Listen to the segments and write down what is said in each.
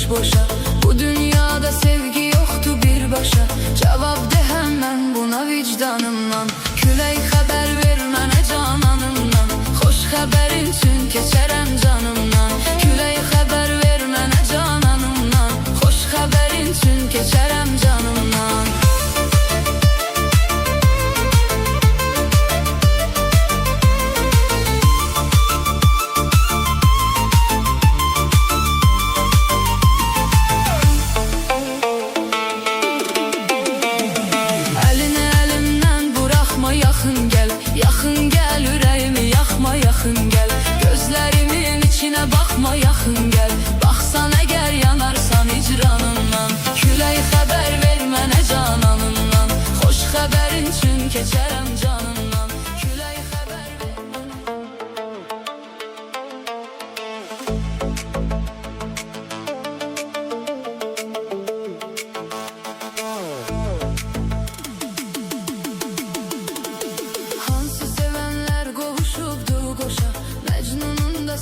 çıkmış boşa. Bu dünyada sevgi yoktu bir başa. Cevap de hemen buna vicdanımdan. Küley haber vermene cananımdan. Hoş haberin için keçerem canımdan. Küley haber vermene cananımdan. Hoş haberin için keçerem canımdan. Yaxın gel ürəyimi yaxma, yaxın gel. Gözlərimin içinə baxma, yaxın gel. Baxsan əgər yanarsan icranından. Külək xəbər ver mənə cananından. Xoş xəbərin üçün keçərəm canından. Külək xəbər ver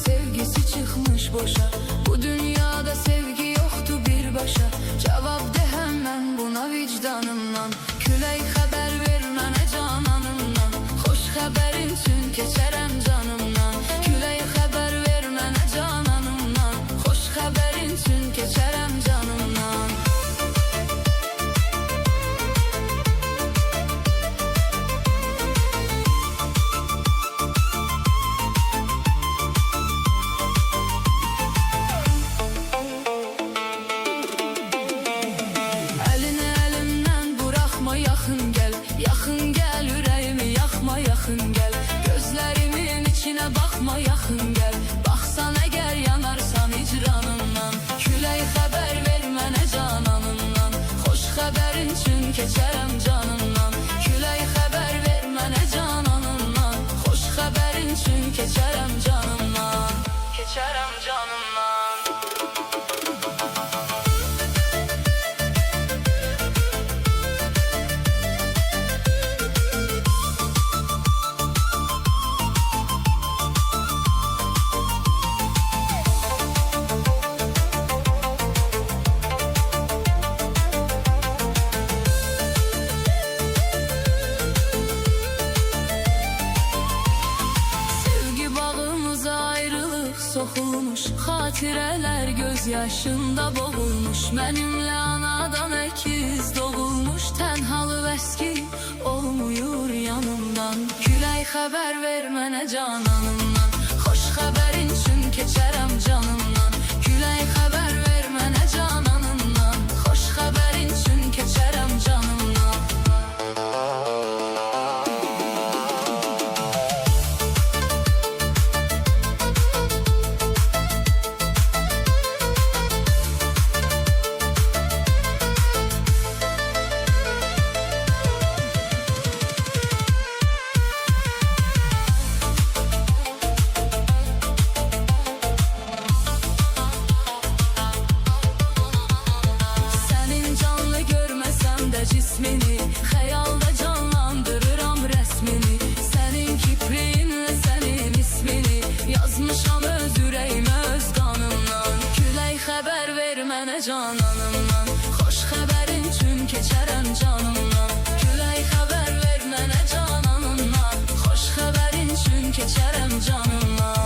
sevgisi çıkmış boşa. Bu dünyada sevgi yoktu bir başa. Cevap de hemen buna vicdanımdan. Küley haber vermene cananımdan. Hoş haberin için keçerem canımdan. Küley haber vermene cananımdan. Hoş haberin için keçerem canımdan. Yaxın gel, yaxın gel ürəyimi yaxma, yaxın gel. Gözlərimin içinə baxma, yaxın gel. Baxsan əgər yanarsan icranından. Külək xəbər ver mənə cananından. Xoş xəbərin üçün keçərəm canından. Külək xəbər ver mənə cananından. Xoş xəbərin üçün keçərəm canından. Keçərəm canından. Soxulmuş xatirələr göz yaşında boğulmuş. Mənimlə anadan əkiz doğulmuş. Tənhalı vəski olmuyur yanımdan. Külək xəbər ver mənə cananımdan. Xoş xəbərin üçün keçərəm canımdan. Külək xəbər ver mənə cananımdan. Xoş xəbərin üçün keçərəm canımdan. Cismini xəyalda canlandırıram rəsmini. Sənin kipriyinlə sənin ismini yazmışam öz ürəyimə öz qanımdan. Külək xəbər ver mənə cananımdan. Xoş xəbərin üçün keçərəm canımdan. Külək xəbər ver mənə cananımdan. Xoş xəbərin üçün keçərəm canımdan.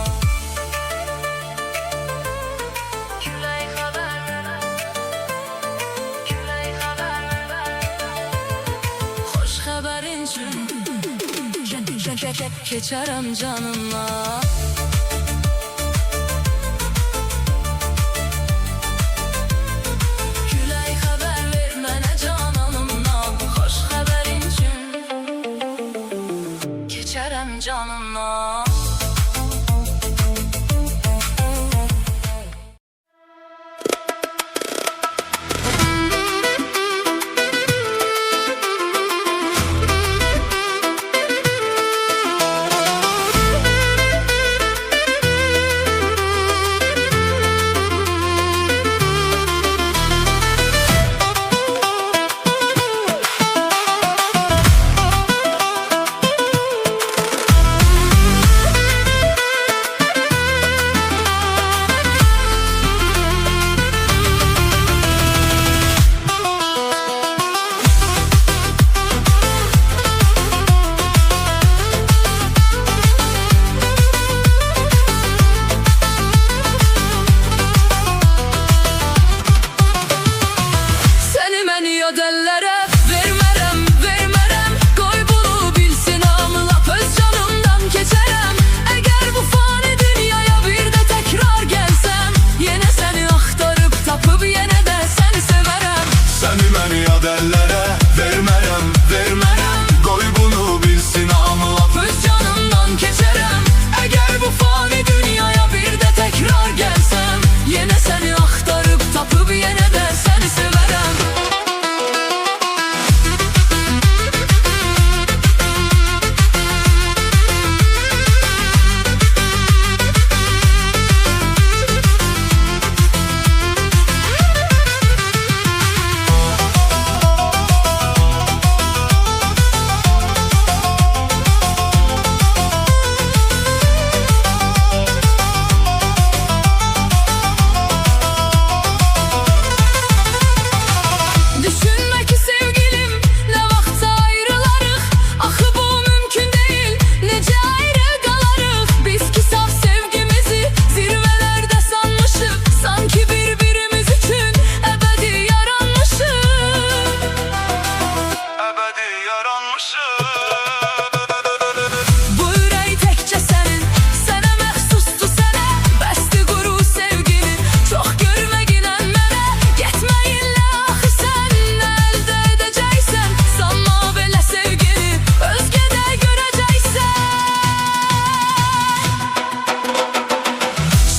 Xəbərin üçün keçərəm canımla. Külək xəbər ver mənə cananımdan. Xoş xəbərin üçün keçərəm canımla.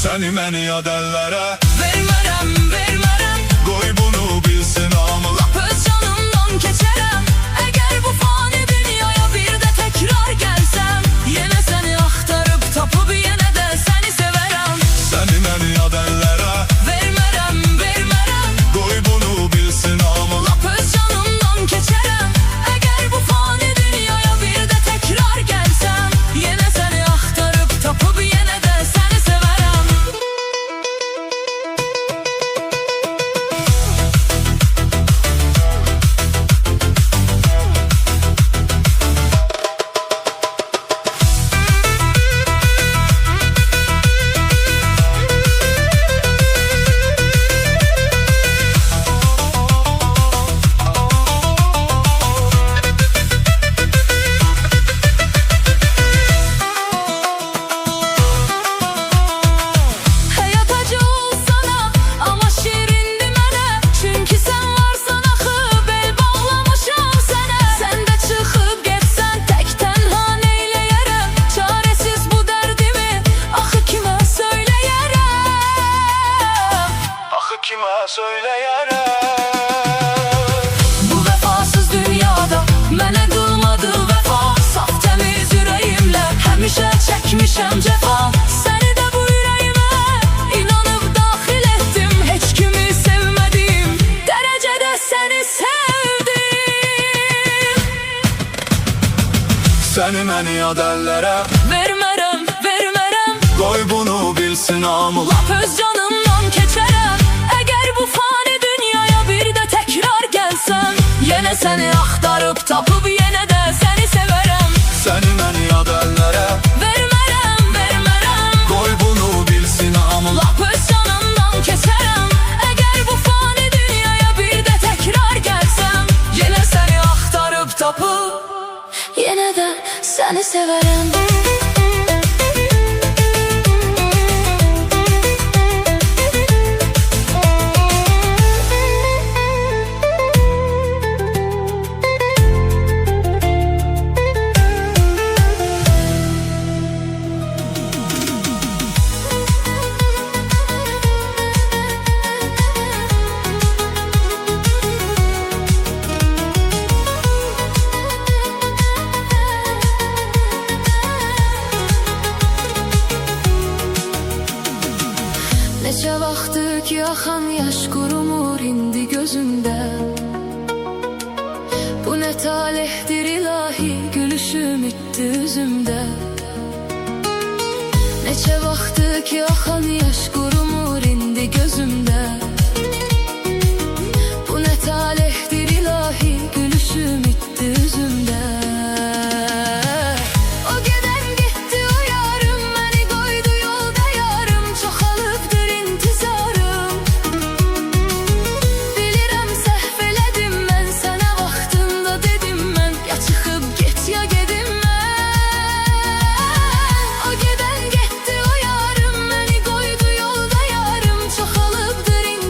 Səni məni yad əllərə Vermərəm, vermərəm, qoy bunu bilsin hamı. lap öz canımdan keçərəm. Əgər bu fani dünyaya bir də təkrar gəlsəm, yenə səni axtarıb tapıb yenə də səni sevərəm. Səni məni yad əllərə Vermərəm, vermərəm, qoy bunu bilsin hamı. lap öz canımdan keçərəm. Əgər bu fani dünyaya bir də təkrar gəlsəm, yenə səni axtarıb tapıb yenə də səni sevərəm. Həyat acı olsana, amma şirindir mənə. Çünki sən varsan axı, bel bağlamışam sənə. Sən də çıxıb getsən, tək tənha neyləyərəm? Çarəsiz bu dərdimi, axı kimə söyləyərəm? Axı kimə söyləyərəm? Bu vəfasız dünyada mənə qılmadı vəfa. Saf təmiz ürəyimlə həmişə çəkmişəm cəfa. Səni də bu ürəyimə inanıb daxil etdim. Heç kimi sevmədim, dərəcədə səni sevdim. Səni məni yad əllərə Vermərəm, vermərəm, qoy bunu bilsin hamı. lap öz canımdan keçərəm. Əgər bu fani dünyaya bir də təkrar gəlsəm, yenə səni axtarıb tapıb yenə də səni sevərəm. Səni məni yad əllərə Vermərəm, vermərəm, qoy bunu bilsin hamı. lap öz canımdan keçərəm. Əgər bu fani dünyaya bir də təkrar gəlsəm, yenə səni axtarıb tapıb yenə də səni sevərəm. Neçə vaxtdır ki axan yaş qurumur indi gözümdə. Bu nə talihdir ilahi, gülüşüm itdi üzümdə. Neçə vaxtdır ki axan yaş qurumur indi gözümdə. Bu nə talihdir ilahi, gülüşüm itdi üzümdə. O gedən getdi o yarım, məni qoydu yolda yarım. Çoxalıbdır intizarım. Bilirəm səhv elədim mən, sənə vaxtında dedim mən. Ya çıxıb get ya gedim mən. O gedən getdi o yarım, məni qoydu yolda yarım. Çoxalıbdır intizarım.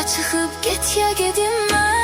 çıxıb get ya gedim mən